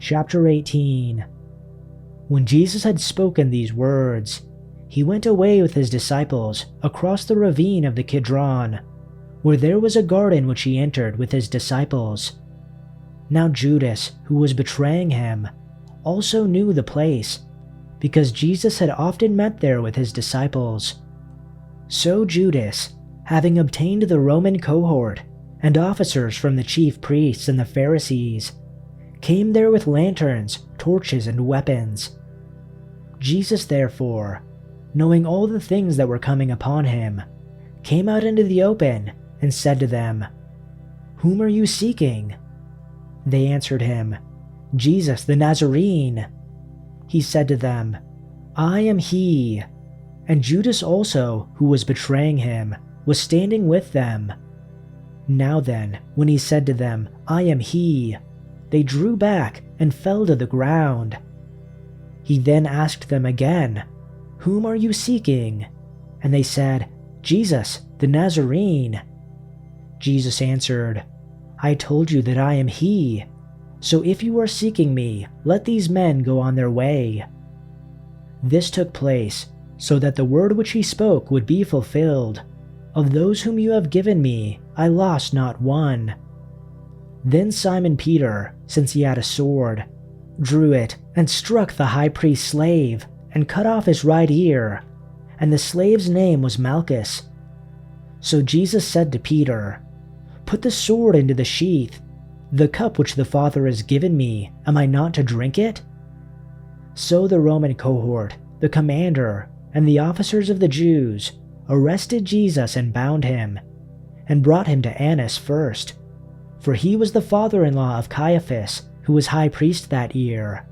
Chapter 18. When Jesus had spoken these words, he went away with his disciples across the ravine of the Kidron, where there was a garden which he entered with his disciples. Now Judas, who was betraying him, also knew the place, because Jesus had often met there with his disciples. So Judas, having obtained the Roman cohort and officers from the chief priests and the Pharisees, came there with lanterns, torches, and weapons. Jesus, therefore, knowing all the things that were coming upon him, came out into the open and said to them, "Whom are you seeking?" They answered him, "Jesus the Nazarene." He said to them, "I am he." And Judas also, who was betraying him, was standing with them. Now then, when he said to them, "I am he," they drew back and fell to the ground. He then asked them again, "Whom are you seeking?" And they said, "Jesus the Nazarene." Jesus answered, "I told you that I am he. So if you are seeking me, let these men go on their way." This took place so that the word which he spoke would be fulfilled. "Of those whom you have given me, I lost not one." Then Simon Peter, since he had a sword, drew it and struck the high priest's slave and cut off his right ear, and the slave's name was Malchus. So Jesus said to Peter, "Put the sword into the sheath. The cup which the Father has given me, am I not to drink it?" So the Roman cohort, the commander, and the officers of the Jews arrested Jesus and bound him, and brought him to Annas first, for he was the father-in-law of Caiaphas, who was high priest that year.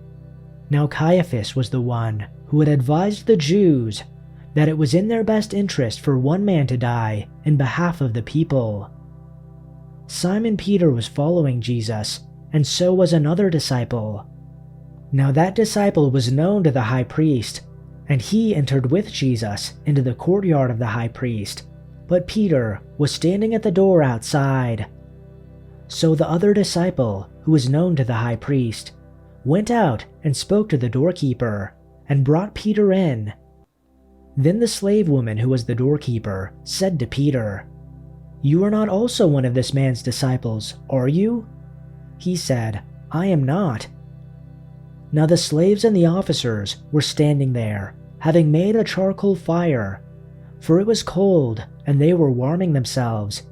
Now Caiaphas was the one who had advised the Jews that it was in their best interest for one man to die in behalf of the people. Simon Peter was following Jesus, and so was another disciple. Now that disciple was known to the high priest, and he entered with Jesus into the courtyard of the high priest, but Peter was standing at the door outside. So the other disciple, who was known to the high priest, went out and spoke to the doorkeeper, and brought Peter in. Then the slave woman who was the doorkeeper said to Peter, "You are not also one of this man's disciples, are you?" He said, "I am not." Now the slaves and the officers were standing there, having made a charcoal fire, for it was cold, and they were warming themselves,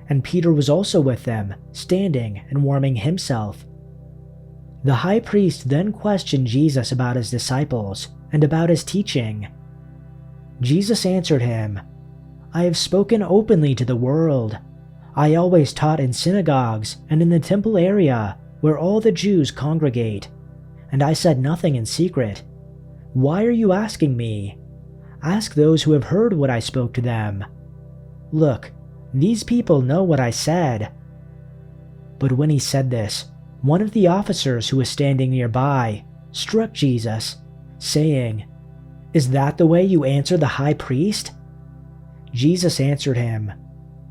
and Peter was also with them, standing and warming himself. The high priest then questioned Jesus about his disciples and about his teaching. Jesus answered him, "I have spoken openly to the world. I always taught in synagogues and in the temple area where all the Jews congregate, and I said nothing in secret. Why are you asking me? Ask those who have heard what I spoke to them. Look, these people know what I said." But when he said this, one of the officers who was standing nearby struck Jesus, saying, "Is that the way you answer the high priest?" Jesus answered him,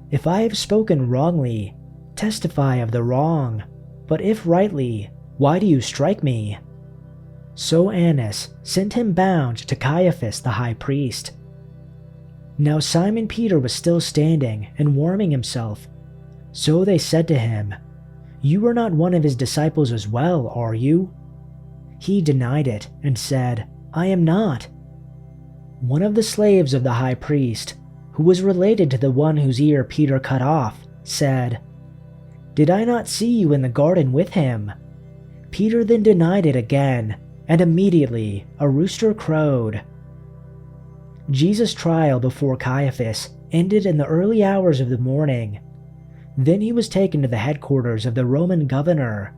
"If I have spoken wrongly, testify of the wrong, but if rightly, why do you strike me?" So Annas sent him bound to Caiaphas the high priest. Now Simon Peter was still standing and warming himself. So they said to him, "You are not one of his disciples as well, are you?" He denied it and said, "I am not." One of the slaves of the high priest, who was related to the one whose ear Peter cut off, said, "Did I not see you in the garden with him?" Peter then denied it again, and immediately a rooster crowed. Jesus' trial before Caiaphas ended in the early hours of the morning. Then he was taken to the headquarters of the Roman governor.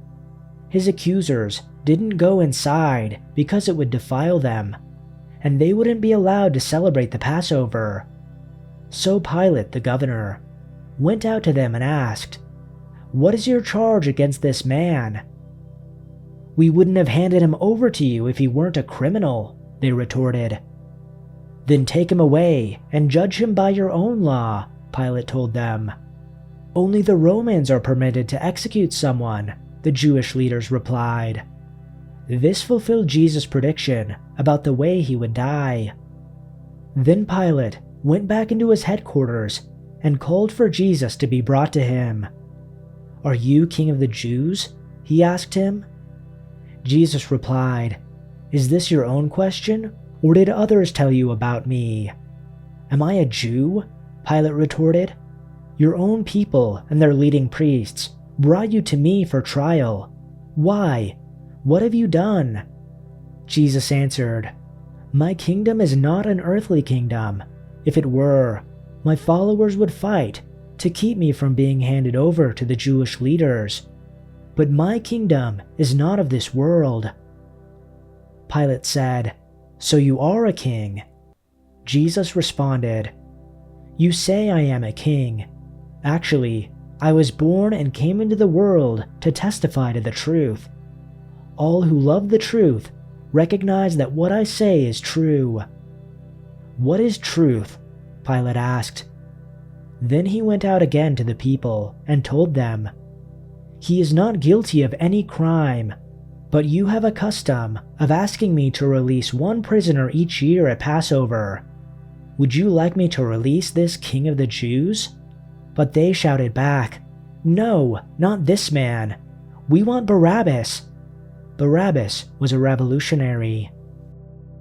His accusers didn't go inside because it would defile them, and they wouldn't be allowed to celebrate the Passover. So Pilate, the governor, went out to them and asked, "What is your charge against this man?" "We wouldn't have handed him over to you if he weren't a criminal," they retorted. "Then take him away and judge him by your own law," Pilate told them. "Only the Romans are permitted to execute someone," the Jewish leaders replied. This fulfilled Jesus' prediction about the way he would die. Then Pilate went back into his headquarters and called for Jesus to be brought to him. "Are you king of the Jews?" he asked him. Jesus replied, "Is this your own question, or did others tell you about me?" "Am I a Jew?" Pilate retorted. "Your own people and their leading priests brought you to me for trial. Why? What have you done?" Jesus answered, "My kingdom is not an earthly kingdom. If it were, my followers would fight to keep me from being handed over to the Jewish leaders. But my kingdom is not of this world." Pilate said, "So you are a king?" Jesus responded, "You say I am a king. Actually, I was born and came into the world to testify to the truth. All who love the truth recognize that what I say is true." "What is truth?" Pilate asked. Then he went out again to the people and told them, "He is not guilty of any crime, but you have a custom of asking me to release one prisoner each year at Passover. Would you like me to release this king of the Jews?" But they shouted back, "No, not this man. We want Barabbas." Barabbas was a revolutionary.